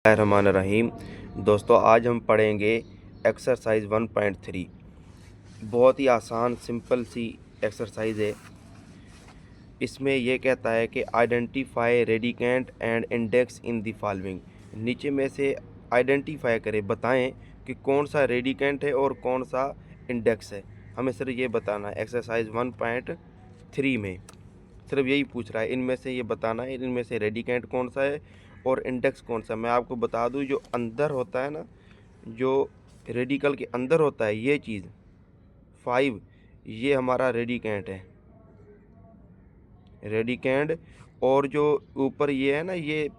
रहीम। दोस्तों, आज हम पढ़ेंगे एक्सरसाइज 1.3। बहुत ही आसान सिंपल सी एक्सरसाइज है। इसमें यह कहता है कि identify radicand and index in the following. नीचे में से आइडेंटिफाई करें, बताएं कि कौन सा रेडिकेंट है और कौन सा इंडेक्स है। हमें सिर्फ ये बताना है। एक्सरसाइज 1.3 में सिर्फ यही पूछ रहा है, इनमें से ये बताना है, इनमें से रेडिकेंट कौन सा है और इंडेक्स कौन सा। मैं आपको बता दूं, जो अंदर होता है ना, जो रेडिकल के अंदर होता है, ये चीज़ 5, ये हमारा रेडिकेंट है, रेडिकेंट। और जो ऊपर ये है ना, ये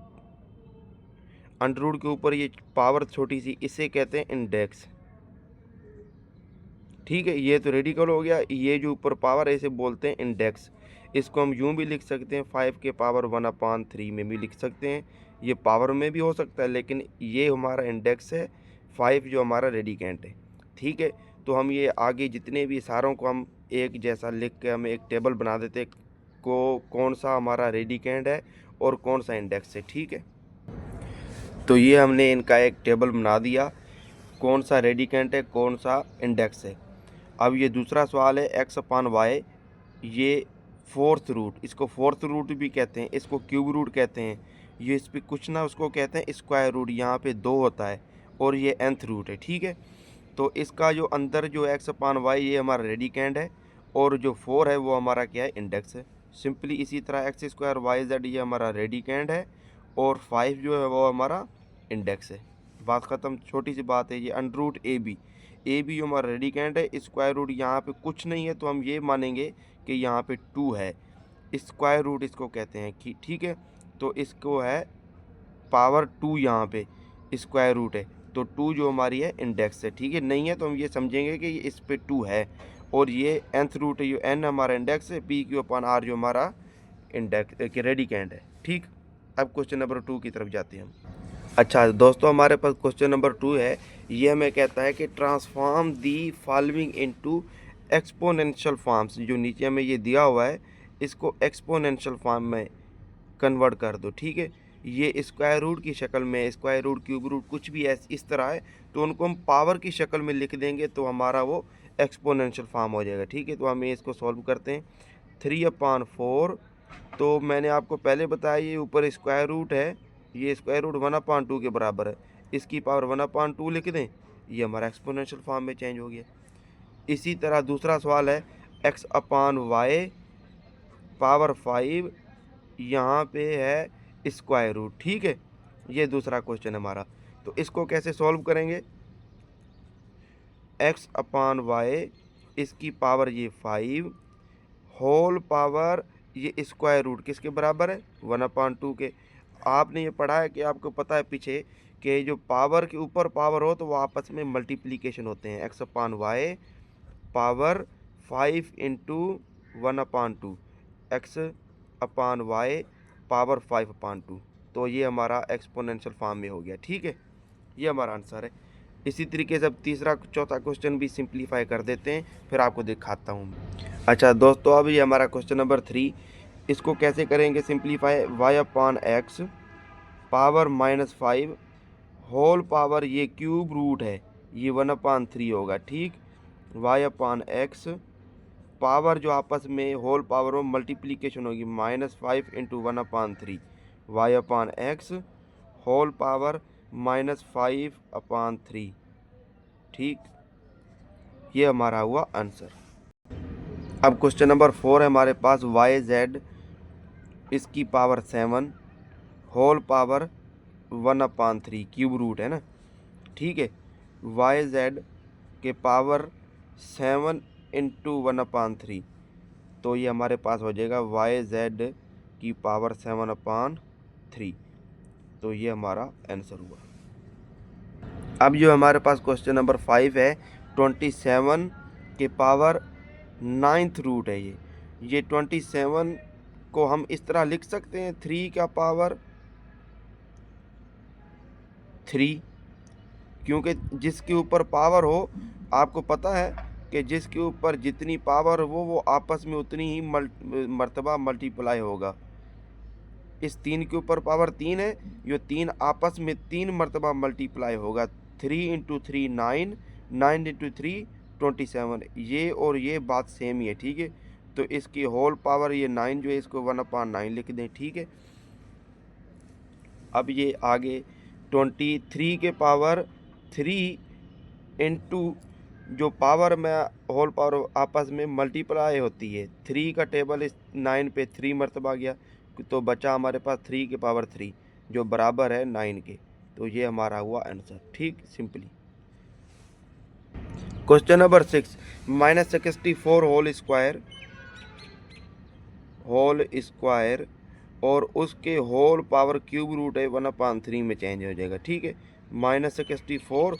अंडरवुड के ऊपर ये पावर छोटी सी, इसे कहते हैं इंडेक्स। ठीक है, ये तो रेडिकल हो गया। ये जो ऊपर पावर है इसे बोलते हैं इंडेक्स। इसको हम यूं भी लिख सकते हैं, 5 के पावर 1/3 में भी लिख सकते हैं। ये पावर में भी हो सकता है, लेकिन ये हमारा इंडेक्स है 5, जो हमारा रेडिकेंट है। ठीक है, तो हम ये आगे जितने भी सारों को हम एक जैसा लिख के हम एक टेबल बना देते को कौन सा हमारा रेडिकेंट है और कौन सा इंडेक्स है। ठीक है, तो ये हमने इनका एक टेबल बना दिया, कौन सा रेडिकेंट है कौन सा इंडेक्स है। अब ये दूसरा सवाल है, x/y, ये फोर्थ रूट, इसको फोर्थ रूट भी कहते हैं, इसको क्यूब रूट कहते हैं। ये इस पर कुछ ना, उसको कहते हैं स्क्वायर रूट, यहाँ पे 2 होता है, और ये nth रूट है। ठीक है, तो इसका जो अंदर जो x/y, ये हमारा रेडिकेंट है, और जो 4 है वो हमारा क्या है, इंडेक्स है। सिंपली इसी तरह x²y/z ये हमारा रेडिकेंट है, और 5 जो है वो हमारा इंडेक्स है। बात ख़त्म, छोटी सी बात है। ये अंडर रूट ए बी जो हमारा रेडिकेंट है, स्क्वायर रूट यहाँ पे कुछ नहीं है, तो हम ये मानेंगे कि यहाँ पे 2 है। स्क्वायर रूट इसको कहते हैं कि ठीक है, तो इसको है पावर 2, यहाँ पे स्क्वायर रूट है, तो 2 जो हमारी है इंडेक्स है। ठीक है, नहीं है तो हम ये समझेंगे कि ये इस पे 2 है, और ये nth रूट है, ये n हमारा इंडेक्स है, p/r जो हमारा इंडेक्स रेडिकेंट है। ठीक, अब क्वेश्चन नंबर 2 की तरफ जाते हैं हम। अच्छा दोस्तों, हमारे पास क्वेश्चन नंबर 2 है। ये हमें कहता है कि transform the following into exponential forms. जो नीचे हमें ये दिया हुआ है, इसको एक्सपोनेंशियल फॉर्म में कन्वर्ट कर दो। ठीक है, ये स्क्वायर रूट की शक्ल में, स्क्वायर रूट, क्यूब रूट, कुछ भी इस तरह है, तो उनको हम पावर की शक्ल में लिख देंगे, तो हमारा वो एक्सपोनेंशियल फॉर्म हो जाएगा। ठीक है, तो हम इसको सॉल्व करते हैं। 3/4, तो मैंने आपको पहले बताया ये ऊपर स्क्वायर रूट है, ये स्क्वायर रूट 1/2 के बराबर है, इसकी पावर 1/2 लिख दें, ये हमारा एक्सपोनेंशियल फॉर्म में चेंज हो गया। इसी तरह दूसरा सवाल है, x/y पावर 5, यहाँ पे है स्क्वायर रूट। ठीक है, ये दूसरा क्वेश्चन है हमारा। तो इसको कैसे सॉल्व करेंगे, x/y, इसकी पावर ये 5, होल पावर ये स्क्वायर रूट किसके बराबर है, 1/2 के। आपने ये पढ़ा है कि आपको पता है पीछे कि जो पावर के ऊपर पावर हो तो वो आपस में मल्टीप्लिकेशन होते हैं। x/y power 5 into 1/2, x/y power 5/2, तो ये हमारा एक्सपोनेंशियल फॉर्म में हो गया। ठीक है, ये हमारा आंसर है। इसी तरीके से अब तीसरा चौथा क्वेश्चन भी सिंप्लीफाई कर देते हैं, फिर आपको दिखाता हूँ। अच्छा दोस्तों, अब ये हमारा क्वेश्चन नंबर 3, इसको कैसे करेंगे simplify, y/x power -5 whole power, ये क्यूब रूट है, ये 1/3 होगा। ठीक, y/x पावर जो आपस में होल पावर में मल्टीप्लिकेशन होगी, -5 इंटू 1/3, y/x होल पावर -5/3। ठीक, ये हमारा हुआ आंसर। अब क्वेश्चन नंबर 4 है हमारे पास, yz इसकी power 7 whole power 1/3, cube root है ना। ठीक है, yz के पावर 7 इंटू 1/3, तो ये हमारे पास हो जाएगा yz की पावर 7/3, तो ये हमारा आंसर हुआ। अब जो हमारे पास क्वेश्चन नंबर 5 है, 27 के पावर 9th रूट है ये 27 को हम इस तरह लिख सकते हैं, 3 का पावर 3, क्योंकि जिसके ऊपर पावर हो, आपको पता है कि जिसके ऊपर जितनी पावर हो वो आपस में उतनी ही मर्तबा मल्टीप्लाई होगा। इस 3 के ऊपर पावर 3 है, ये 3 आपस में 3 मरतबा मल्टीप्लाई होगा। 3 इंटू 3 9, 9 इंटू 3 27। ये और ये बात सेम ही है, ठीक है। तो इसकी होल पावर ये 9 जो है इसको 1/9 लिख दें, ठीक है। अब ये आगे 23 के पावर 3 इंटू जो पावर में होल पावर आपस में मल्टीप्लाई होती है। 3 का टेबल इस 9 पे 3 मरतबा गया, तो बचा हमारे पास 3 के पावर 3 जो बराबर है 9 के। तो ये हमारा हुआ आंसर, ठीक, simply. Question number 6, -64 whole square और उसके होल पावर क्यूब रूट है 1/3 में चेंज हो जाएगा, ठीक है। -64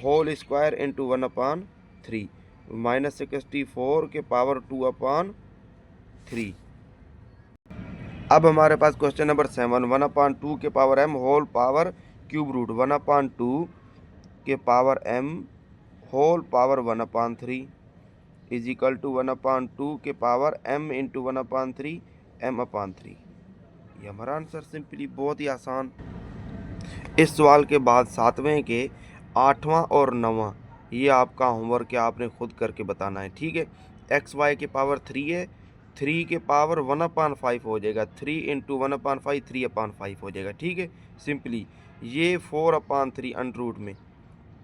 होल स्क्वायर इंटू 1/3, -64 के पावर 2/3। अब हमारे पास क्वेश्चन नंबर 7, 1/2 के power m whole power cube root 1/2 के power m whole power 1/3 is equal to 1/2 के पावर m इंटू 1/3 m/3। ये हमारा आंसर, सिंपली, बहुत ही आसान। इस सवाल के बाद 7वें के 8वां और 9वां ये आपका होमवर्क है, आपने खुद करके बताना है, ठीक है। xy के पावर 3 है, 3 के पावर 1/5 हो जाएगा। 3 इंटू 1/5 3/5 हो जाएगा, ठीक है, सिंपली। ये 4/3 अंडर रूट में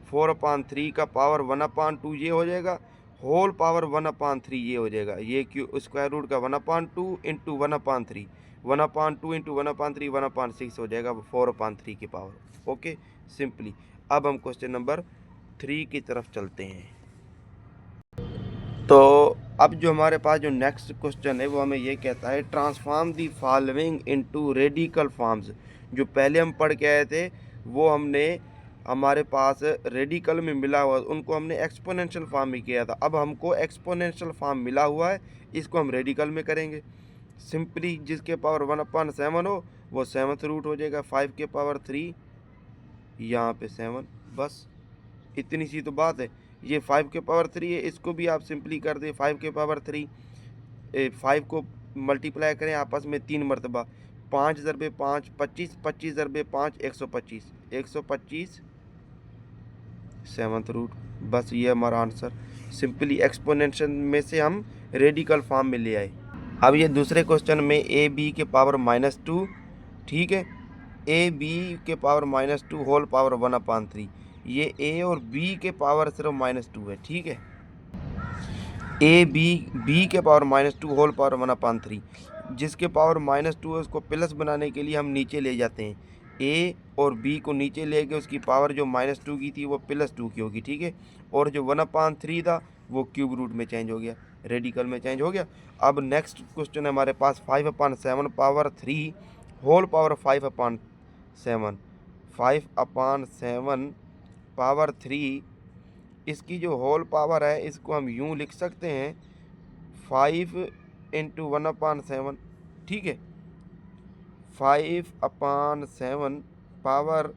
4/3 का पावर 1/2 ये हो जाएगा, होल पावर 1/3 ये हो जाएगा। ये क्यू स्क्वायर रूट का 1/2 इंटू 1/3, 1/2 इंटू 1/3 1/6 हो जाएगा 4/3 की पावर। Okay, simply. अब हम क्वेश्चन नंबर 3 की तरफ चलते हैं। तो अब जो हमारे पास जो नेक्स्ट क्वेश्चन है वो हमें ये कहता है, transform the following into radical forms. जो पहले हम पढ़ के आए थे वो हमने हमारे पास रेडिकल में मिला हुआ, उनको हमने एक्सपोनेंशियल फॉर्म में किया था। अब हमको एक्सपोनेंशियल फॉर्म मिला हुआ है, इसको हम रेडिकल में करेंगे। सिंपली जिसके पावर 1/7 हो वो 7th रूट हो जाएगा। 5 के पावर 3 यहाँ पे 7, बस इतनी सी तो बात है। ये 5 के पावर 3 है, इसको भी आप सिंपली कर दें। 5 के पावर 3 5 को मल्टीप्लाई करें आपस में 3 मरतबा। 5 ज़रबे 5 25, 25 ज़रबे 5 125, 125 7th रूट। बस ये हमारा आंसर, सिंपली एक्सपोनेंशियल में से हम रेडिकल फॉर्म में ले आए। अब ये दूसरे क्वेश्चन में ए बी के पावर -2, ठीक है, ए बी के पावर -2 होल पावर 1/3। ये ए और बी के पावर सिर्फ -2 है, ठीक है। ए बी के पावर -2 होल पावर 1/3, जिसके पावर -2 है उसको प्लस बनाने के लिए हम नीचे ले जाते हैं। ए और बी को नीचे ले गए, उसकी पावर जो -2 की थी वो +2 की होगी, ठीक है। और जो 1/3 था वो क्यूब रूट में चेंज हो गया, रेडिकल में चेंज हो गया। अब नेक्स्ट क्वेश्चन है हमारे पास 5/7 पावर 3 होल पावर 5/7, 5/7 पावर 3। इसकी जो होल पावर है इसको हम यूँ लिख सकते हैं 5 इंटू 1/7, ठीक है। 5/7 पावर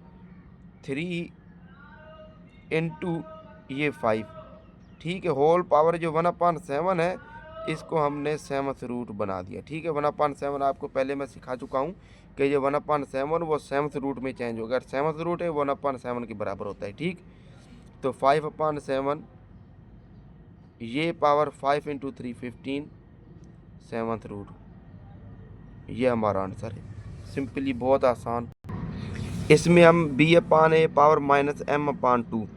3 इंटू ये 5, ठीक है। होल पावर जो 1/7 है इसको हमने 7th रूट बना दिया, ठीक है। 1/7 आपको पहले मैं सिखा चुका हूँ कि ये 1/7 वो 7th रूट में चेंज होगा। अगर 7th रूट है 1/7 के बराबर होता है, ठीक। तो 5/7 ये पावर 5 इंटू 3 15 7th रूट, ये हमारा आंसर है, सिंपली, बहुत आसान। इसमें हम b/a power -m/2,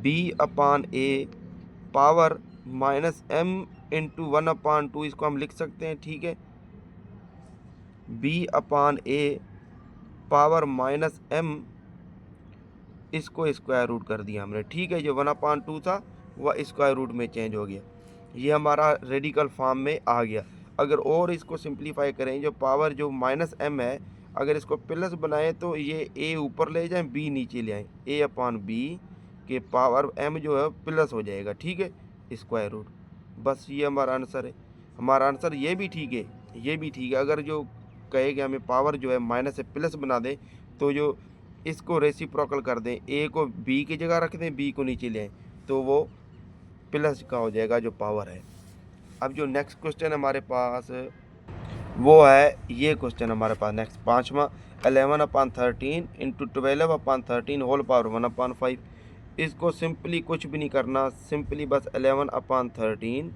b/a power -m into 1/2 इसको हम लिख सकते हैं, ठीक है। b/a पावर -m इसको स्क्वायर रूट कर दिया हमने, ठीक है। जो 1/2 था वह स्क्वायर रूट में चेंज हो गया, ये हमारा रेडिकल फॉर्म में आ गया। अगर और इसको सिंप्लीफाई करें, जो पावर जो -m है अगर इसको प्लस बनाएं तो ये a ऊपर ले जाएं b नीचे ले आएँ, a/b के पावर m जो है प्लस हो जाएगा, ठीक है, स्क्वायर रूट। बस ये हमारा आंसर है। हमारा आंसर ये भी ठीक है, ये भी ठीक है। अगर जो कहेगा हमें पावर जो है माइनस से प्लस बना दें तो जो इसको रेसिप्रोकल कर दें, a को b की जगह रख दें, b को नीचे ले आएँ, तो वो प्लस का हो जाएगा जो पावर है। अब जो नेक्स्ट क्वेश्चन हमारे पास वो है ये क्वेश्चन हमारे पास। नेक्स्ट 5वां 11/13 इंटू 12/13 होल पावर 1/5। इसको सिंपली कुछ भी नहीं करना, सिंपली बस 11/13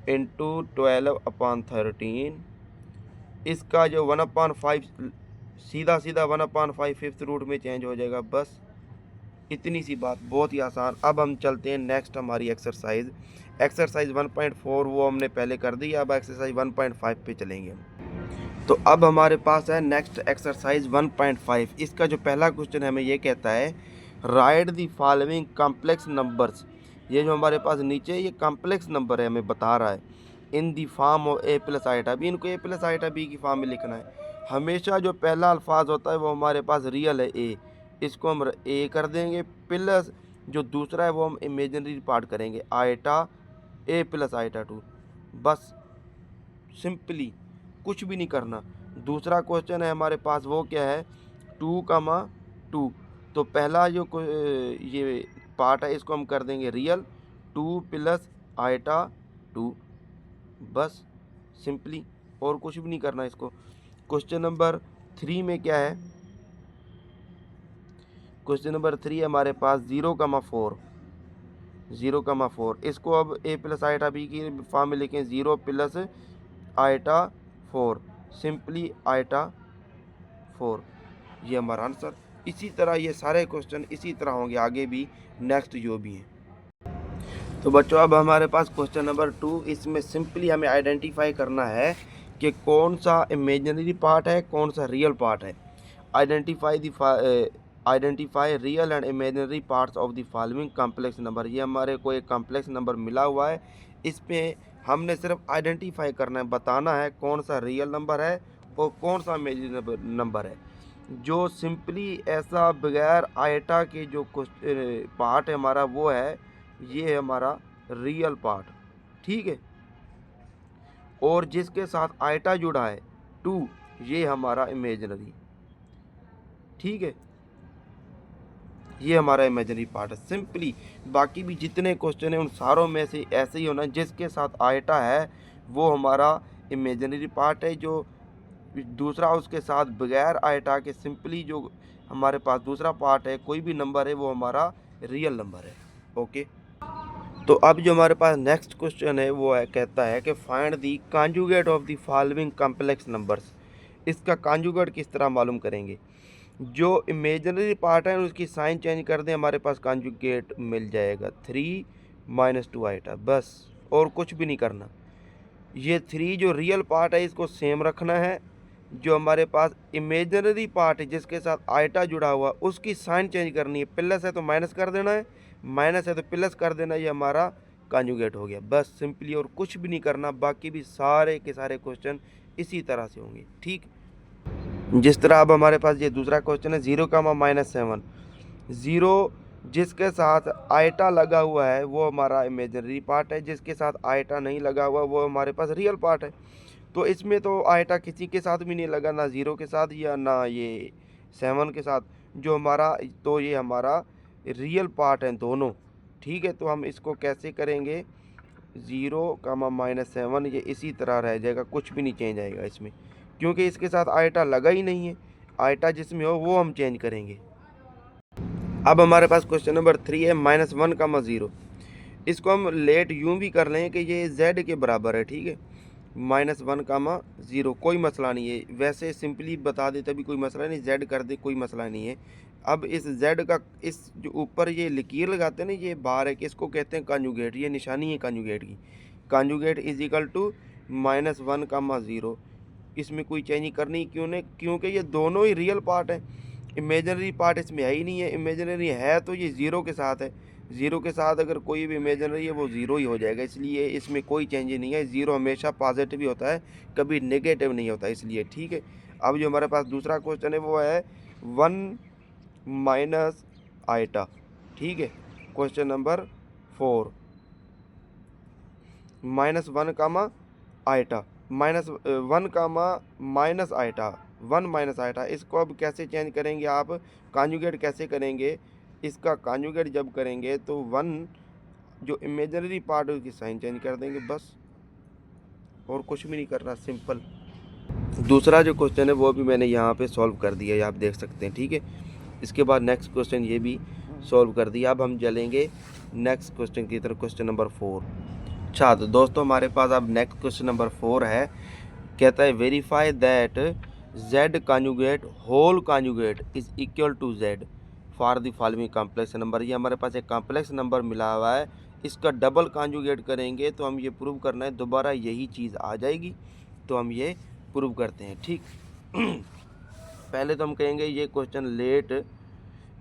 इंटू 12/13, इसका जो 1/5 सीधा सीधा 1/5 फिफ्थ रूट में चेंज हो जाएगा। बस इतनी सी बात, बहुत ही आसान। अब हम चलते हैं नेक्स्ट हमारी एक्सरसाइज 1.4, वो हमने पहले कर दी। अब एक्सरसाइज 1.5 पे चलेंगे हम। तो अब हमारे पास है नेक्स्ट एक्सरसाइज 1.5। इसका जो पहला क्वेश्चन हमें ये कहता है right the following complex numbers. ये जो हमारे पास नीचे ये कॉम्प्लेक्स नंबर है हमें बता रहा है in the form of A plus iota B. इनको ए प्लस आइटा बी की फॉर्म में लिखना है। हमेशा जो पहला अल्फाज होता है वो हमारे पास रियल है ए, इसको हम ए कर देंगे, प्लस जो दूसरा है वो हम इमेजिनरी पार्ट करेंगे आइटा ए प्लस आइटा 2। बस सिंपली कुछ भी नहीं करना। दूसरा क्वेश्चन है हमारे पास वो क्या है 2,2। तो पहला जो ये पार्ट है इसको हम कर देंगे रियल 2 प्लस आइटा 2। बस सिंपली, और कुछ भी नहीं करना इसको। क्वेश्चन नंबर 3 में क्या है, क्वेश्चन नंबर 3 हमारे पास 0,4 इसको अब ए प्लस आइटा बी की फॉर्म में लिखें 0 प्लस आइटा 4, सिंपली आइटा 4। ये हमारा आंसर। इसी तरह ये सारे क्वेश्चन इसी तरह होंगे आगे भी, नेक्स्ट जो भी हैं। तो बच्चों अब हमारे पास क्वेश्चन नंबर 2, इसमें सिंपली हमें आइडेंटिफाई करना है कि कौन सा इमेजिनरी पार्ट है कौन सा रियल पार्ट है। Identify real and imaginary parts of the following complex number. ये हमारे को एक कॉम्प्लेक्स नंबर मिला हुआ है, इसमें हमने सिर्फ आइडेंटिफाई करना है, बताना है कौन सा रियल नंबर है और कौन सा इमेजिनरी नंबर है। जो सिंपली ऐसा बगैर आइटा के जो पार्ट है हमारा वो है, ये है हमारा रियल पार्ट, ठीक है। और जिसके साथ आइटा जुड़ा है 2, ये हमारा इमेजिनरी, ठीक है। ये हमारा इमेजिनरी पार्ट है सिंपली। बाकी भी जितने क्वेश्चन हैं उन सारों में से ऐसे ही होना है, जिसके साथ आइटा है वो हमारा इमेजिनरी पार्ट है, जो दूसरा उसके साथ बगैर आइटा के सिंपली जो हमारे पास दूसरा पार्ट है कोई भी नंबर है वो हमारा रियल नंबर है। ओके, तो अब जो हमारे पास नेक्स्ट क्वेश्चन है वो है कहता है कि find the conjugate of the following complex numbers. इसका कॉन्जुगेट किस तरह मालूम करेंगे। जो इमेजिनरी पार्ट है उसकी साइन चेंज कर दें, हमारे पास कॉन्जुगेट मिल जाएगा 3 - 2 आइटा। बस और कुछ भी नहीं करना। ये 3 जो रियल पार्ट है इसको सेम रखना है, जो हमारे पास इमेजिनरी पार्ट है जिसके साथ आइटा जुड़ा हुआ उसकी साइन चेंज करनी है। प्लस है तो माइनस कर देना है, माइनस है तो प्लस कर देना, ये हमारा कॉन्जुगेट हो गया। बस सिंपली, और कुछ भी नहीं करना। बाकी भी सारे के सारे क्वेश्चन इसी तरह से होंगे, ठीक। जिस तरह अब हमारे पास ये दूसरा क्वेश्चन है 0,-7। 0 जिसके साथ आइटा लगा हुआ है वो हमारा इमेजिनरी पार्ट है, जिसके साथ आइटा नहीं लगा हुआ वो हमारे पास रियल पार्ट है। तो इसमें तो आइटा किसी के साथ भी नहीं लगा, ना 0 के साथ या ना ये 7 के साथ, जो हमारा, तो ये हमारा रियल पार्ट है दोनों, ठीक है। तो हम इसको कैसे करेंगे 0,-7, ये इसी तरह रह जाएगा, कुछ भी नहीं चेंज आएगा इसमें, क्योंकि इसके साथ आइटा लगा ही नहीं है। आइटा जिसमें हो वो हम चेंज करेंगे। अब हमारे पास क्वेश्चन नंबर 3 है -1,0। इसको हम लेट यूँ भी कर लें कि ये z के बराबर है, ठीक है। -1,0 कोई मसला नहीं है, वैसे सिंपली बता दे तभी कोई मसला नहीं, z कर दे कोई मसला नहीं है। अब इस z का इस जो ऊपर ये लकीर लगाते हैं ना, ये बार है कि इसको कहते हैं कॉन्जुगेट, ये निशानी है कॉन्जुगेट की। Conjugate is equal to -1,0। इसमें कोई चेंज नहीं करनी, क्यों नहीं, क्योंकि ये दोनों ही रियल पार्ट है। इमेजिनरी पार्ट इसमें है ही नहीं है, इमेजिनरी है तो ये 0 के साथ है। 0 के साथ अगर कोई भी इमेजिनरी है वो 0 ही हो जाएगा, इसलिए इसमें कोई चेंज नहीं है। 0 हमेशा पॉजिटिव ही होता है, कभी नेगेटिव नहीं होता, इसलिए, ठीक है। अब जो हमारे पास दूसरा क्वेश्चन है वो है 1 - आइटा, ठीक है। क्वेश्चन नंबर 4 -1, आइटा -1, इसको अब कैसे चेंज करेंगे आप, कॉन्जुगेट कैसे करेंगे। इसका कॉन्जुगेट जब करेंगे तो 1 जो इमेजिनरी पार्ट है उसकी साइन चेंज कर देंगे, बस और कुछ भी नहीं करना, सिंपल। दूसरा जो क्वेश्चन है वो भी मैंने यहाँ पे सॉल्व कर दिया है, आप देख सकते हैं, ठीक है। इसके बाद नेक्स्ट क्वेश्चन ये भी सॉल्व कर दिया। अब हम चलेंगे नेक्स्ट क्वेश्चन की तरफ, क्वेश्चन नंबर 4। अच्छा, तो दोस्तों हमारे पास अब नेक्स्ट क्वेश्चन नंबर 4 है। कहता है verify that z conjugate whole conjugate is equal to z for the following complex number. ये हमारे पास एक कॉम्प्लेक्स नंबर मिला हुआ है, इसका डबल कॉन्जुगेट करेंगे तो हम ये प्रूव करना है, दोबारा यही चीज़ आ जाएगी, तो हम ये प्रूव करते हैं, ठीक। पहले तो हम कहेंगे ये क्वेश्चन लेट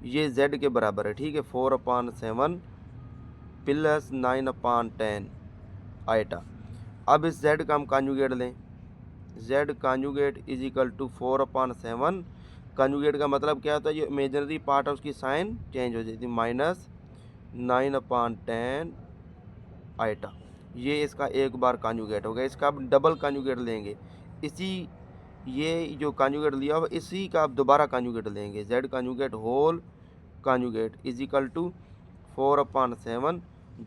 ये z के बराबर है, ठीक है, 4/7 प्लस 9/10 आइटा। अब इस z का हम कॉन्जुगेट लें, z conjugate is equal to 4/7। Conjugate का मतलब क्या होता है, ये इमेजिनरी पार्ट है उसकी साइन चेंज हो जाती है, माइनस 9/10 आइटा। ये इसका एक बार कॉन्जुगेट हो गया। इसका अब डबल कॉन्जुगेट लेंगे, इसी ये जो कॉन्जुगेट लिया हुआ इसी का आप दोबारा कॉन्जुगेट लेंगे, z conjugate whole conjugate is equal to 4/7।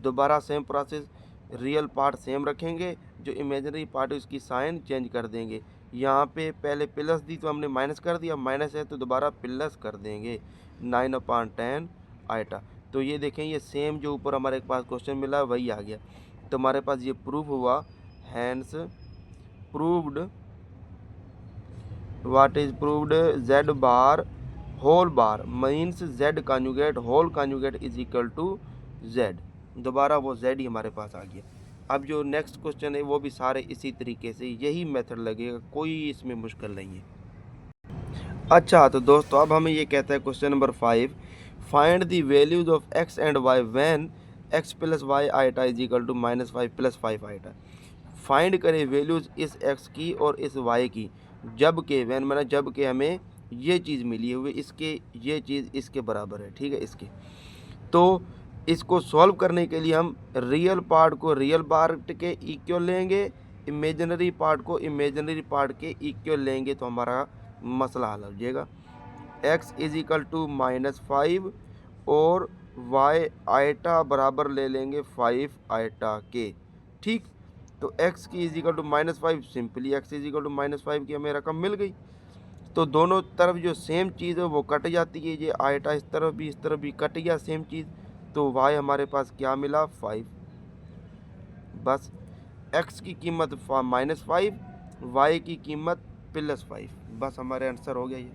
दोबारा same process, real part same रखेंगे, जो इमेजिनरी पार्ट है उसकी साइन चेंज कर देंगे। यहाँ पे पहले प्लस दी तो हमने माइनस कर दिया, माइनस है तो दोबारा प्लस कर देंगे, 9/10 आइटा। तो ये देखें, ये सेम जो ऊपर हमारे पास क्वेश्चन मिला वही आ गया। तो हमारे पास ये प्रूफ हुआ, hence proved, what is proved, z bar whole bar means z conjugate whole conjugate is equal to z। दोबारा वो z ही हमारे पास आ गया। अब जो नेक्स्ट क्वेश्चन है वो भी सारे इसी तरीके से यही मेथड लगेगा, कोई इसमें मुश्किल नहीं है। अच्छा, तो दोस्तों अब हमें ये कहता है question number 5, find the values of x and y when x plus Y iota is equal to -5 + 5 iota. Find करें वैल्यूज इस x की और इस y की जब के, व्हेन मैंने जब के हमें ये चीज़ मिली हुई, इसके ये चीज़ इसके बराबर है, ठीक है, इसके। तो इसको सॉल्व करने के लिए हम रियल पार्ट को रियल पार्ट के इक्वल लेंगे, इमेजिनरी पार्ट को इमेजिनरी पार्ट के इक्वल लेंगे, तो हमारा मसला हल हो जाएगा। x इज इक्वल टू -5 और y आइटा बराबर ले लेंगे 5 आइटा के, ठीक। तो x की is equal to -5, simply x is equal to -5 की हमें रकम मिल गई। तो दोनों तरफ जो सेम चीज़ है वो कट जाती है, ये आइटा इस तरफ भी कट गया सेम चीज़, तो y हमारे पास क्या मिला, 5। बस x की कीमत -5, y की कीमत +5, बस हमारे आंसर हो गया ये।